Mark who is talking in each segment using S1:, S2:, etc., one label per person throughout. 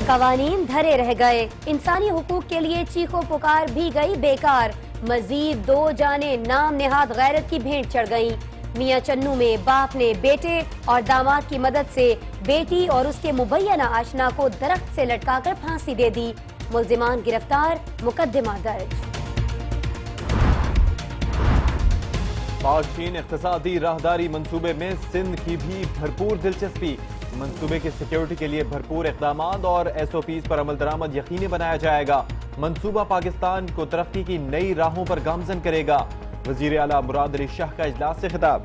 S1: قوانین دھرے رہ گئے، انسانی حقوق کے لیے چیخو پکار بھی گئی بیکار، مزید 2 جانیں نام نہاد غیرت کی بھینٹ چڑھ گئیں۔ میاں چنو میں باپ نے بیٹے اور داماد کی مدد سے بیٹی اور اس کے مبینہ آشنا کو درخت سے لٹکا کر پھانسی دے دی، ملزمان گرفتار، مقدمہ درج۔
S2: پاک چین اقتصادی راہداری منصوبے میں سندھ کی بھی بھرپور دلچسپی، منصوبے کی سیکیورٹی کے لیے بھرپور اقدامات اور SOPs پر عمل درآمد یقینی بنایا جائے گا۔ منصوبہ پاکستان کو ترقی کی نئی راہوں پر گامزن کرے گا، وزیر اعلیٰ مراد علی شاہ کا اجلاس سے خطاب۔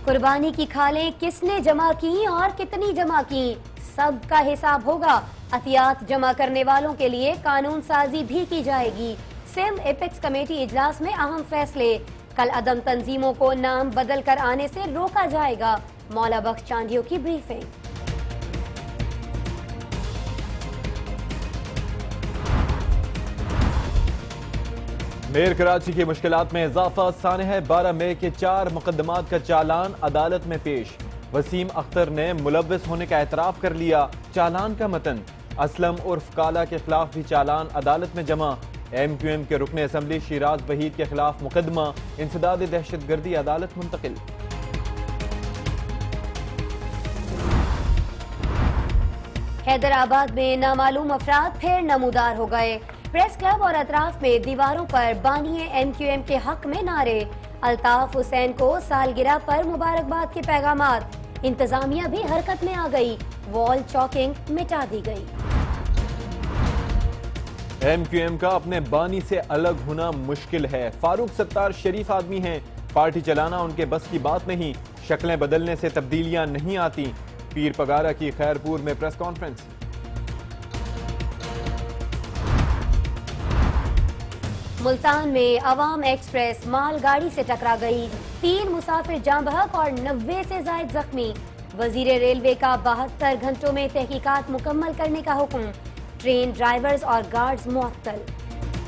S1: قربانی کی کھالیں کس نے جمع کی اور کتنی جمع کی، سب کا حساب ہوگا۔ عطیات جمع کرنے والوں کے لیے قانون سازی بھی کی جائے گی۔ سندھ ایپیکس کمیٹی اجلاس میں اہم فیصلے، کل عدم تنظیموں کو نام بدل کر آنے سے روکا جائے گا، مولا بخش چاندیو کی بریفنگ۔
S2: میر کراچی کی مشکلات میں اضافہ، سانحہ 12 مئی کے 4 مقدمات کا چالان عدالت میں پیش، وسیم اختر نے ملوث ہونے کا اعتراف کر لیا۔ چالان کا متن، اسلم عرف کالا کے خلاف بھی چالان عدالت میں جمع، MQM کے رکن اسمبلی شیراز وحید کے خلاف مقدمہ انسداد دہشت گردی عدالت منتقل۔
S1: حیدرآباد میں نامعلوم افراد پھر نمودار ہو گئے، پریس کلب اور اطراف میں دیواروں پر بانی MQM کے حق میں نعرے، الطاف حسین کو سالگرہ پر مبارکباد کے پیغامات، انتظامیہ بھی حرکت میں آ گئی، وال چاکنگ مٹا دی گئی۔
S2: MQM کا اپنے بانی سے الگ ہونا مشکل ہے، فاروق ستار شریف آدمی ہیں، پارٹی چلانا ان کے بس کی بات نہیں، شکلیں بدلنے سے تبدیلیاں نہیں آتی، پیر پگارا کی خیرپور میں پریس کانفرنس۔
S1: ملتان میں عوام ایکسپریس مال گاڑی سے ٹکرا گئی، 3 مسافر جاں بحق اور 90 سے زائد زخمی، وزیر ریلوے کا 72 گھنٹوں میں تحقیقات مکمل کرنے کا حکم، ٹرین ڈرائیورز اور گارڈز معطل۔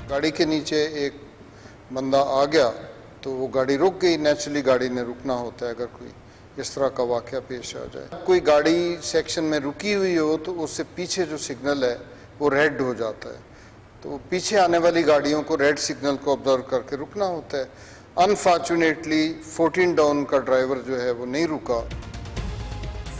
S3: گاڑی کے نیچے ایک بندہ آ گیا تو وہ گاڑی رک گئی، نیچرلی گاڑی نے رکنا ہوتا ہے اگر کوئی اس طرح کا واقعہ پیش آ جائے۔ کوئی گاڑی سیکشن میں رکی ہوئی ہو تو اس سے پیچھے جو سگنل ہے وہ ریڈ ہو جاتا ہے، تو پیچھے آنے والی گاڑیوں کو ریڈ سگنل کو آبزرو کر کے رکنا ہوتا ہے۔ انفارچونیٹلی 14 ڈاؤن کا ڈرائیور جو ہے وہ نہیں رکا۔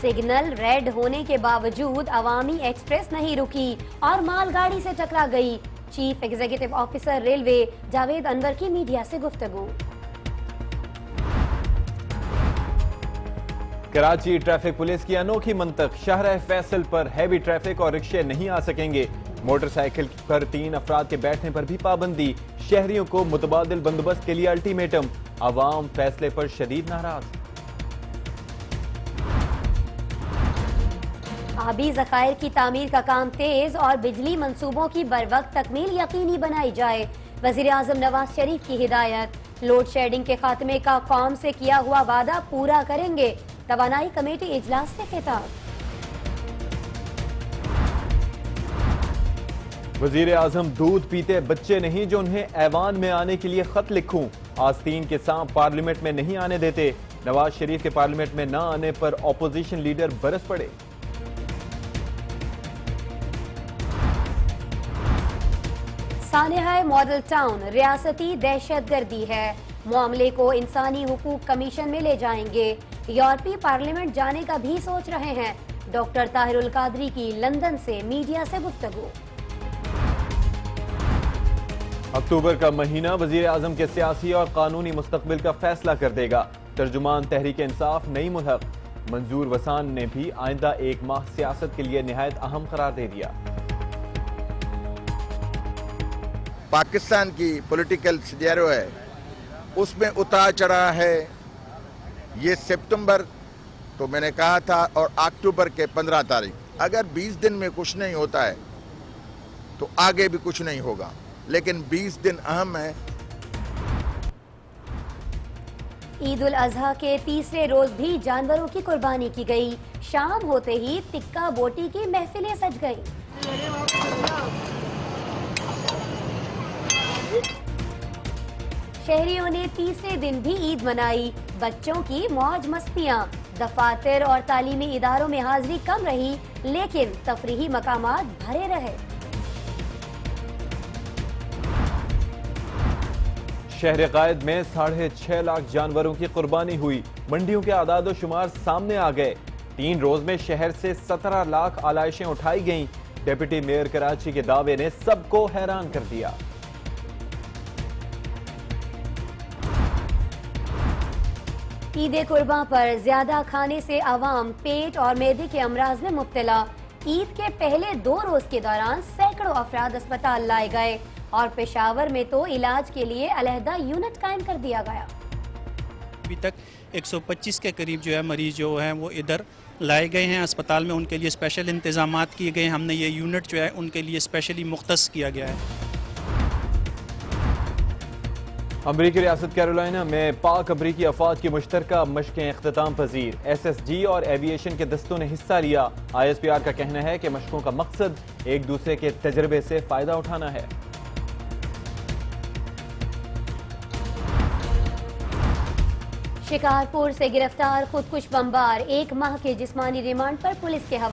S1: سگنل ریڈ ہونے کے باوجود عوامی ایکسپریس نہیں رکی اور مال گاڑی سے ٹکرا گئی، chief executive officer railway Javed Anwar کی میڈیا سے گفتگو۔
S2: کراچی ٹریفک پولیس کی انوکھی منطق، شاہراہ فیصل پر ہیوی ٹریفک اور رکشے نہیں آ سکیں گے، موٹر سائیکل پر 3 افراد کے بیٹھنے پر بھی پابندی، شہریوں کو متبادل بندوبست کے لیے الٹیمیٹم، عوام فیصلے پر شدید ناراض۔
S1: آبی ذخائر کی تعمیر کا کام تیز اور بجلی منصوبوں کی بروقت تکمیل یقینی بنائی جائے، وزیر اعظم نواز شریف کی ہدایت، لوڈ شیڈنگ کے خاتمے کا قوم سے کیا ہوا وعدہ پورا کریں گے، توانائی کمیٹی اجلاس سے خطاب۔
S2: وزیر اعظم دودھ پیتے بچے نہیں جو انہیں ایوان میں آنے کے لیے خط لکھوں، آستین کے سانپ پارلیمنٹ میں نہیں آنے دیتے، نواز شریف کے پارلیمنٹ میں نہ آنے پر اپوزیشن لیڈر برس پڑے۔
S1: سانحہ ماڈل ٹاؤن ریاستی دہشت گردی ہے، معاملے کو انسانی حقوق کمیشن میں لے جائیں گے، یورپی پارلیمنٹ جانے کا بھی سوچ رہے ہیں، ڈاکٹر طاہر القادری کی لندن سے میڈیا سے گفتگو۔
S2: اکتوبر کا مہینہ وزیر اعظم کے سیاسی اور قانونی مستقبل کا فیصلہ کر دے گا، ترجمان تحریک انصاف نئی ملحق، منظور وسان نے بھی آئندہ 1 ماہ سیاست کے لیے نہایت اہم قرار دے دیا۔
S4: پاکستان کی پولیٹیکل سینیریو ہے، اس میں اتار چڑھا ہے، یہ سپتمبر تو میں نے کہا تھا اور اکتوبر کے 15 تاریخ، اگر 20 دن میں کچھ نہیں ہوتا ہے تو آگے بھی کچھ نہیں ہوگا، لیکن 20 دن اہم ہے۔
S1: عید الاضحیٰ کے تیسرے روز بھی جانوروں کی قربانی کی گئی. شام ہوتے ہی ٹکا بوٹی کی محفلیں سج گئیں. شہریوں نے تیسرے دن بھی عید منائی. بچوں کی موج مستیاں. دفاتر اور تعلیمی اداروں میں حاضری کم رہی لیکن تفریحی مقامات بھرے رہے.
S2: شہر قائد میں 6.5 لاکھ جانوروں کی قربانی ہوئی. منڈیوں کے اعداد و شمار سامنے آ گئے. 3 روز میں شہر سے 17 لاکھ آلائشیں اٹھائی گئیں. ڈپٹی میئر کراچی کے دعوے نے سب کو حیران کر دیا.
S1: عید قرباں پر زیادہ کھانے سے عوام پیٹ اور معدے کے امراض میں مبتلا. عید کے پہلے 2 روز کے دوران سینکڑوں افراد اسپتال لائے گئے اور پشاور میں تو علاج کے لیے علیحدہ یونٹ قائم کر دیا گیا.
S5: ابھی تک 125 کے قریب جو ہے مریض جو ہیں وہ ادھر لائے گئے ہیں اسپتال میں. ان کے لیے اسپیشل انتظامات کیے گئے ہیں. ہم نے یہ یونٹ جو ہے ان کے لیے اسپیشلی مختص کیا گیا ہے.
S2: امریکی ریاست کیرولائنا میں پاک امریکی افواج کی مشترکہ مشقیں اختتام پذیر. SSG اور ایویشن کے دستوں نے حصہ لیا. ISPR کا کہنا ہے کہ مشقوں کا مقصد ایک دوسرے کے تجربے سے فائدہ اٹھانا ہے.
S1: شکارپور سے گرفتار خودکش بمبار 1 ماہ کے جسمانی ریمانڈ پر پولیس کے حوالے.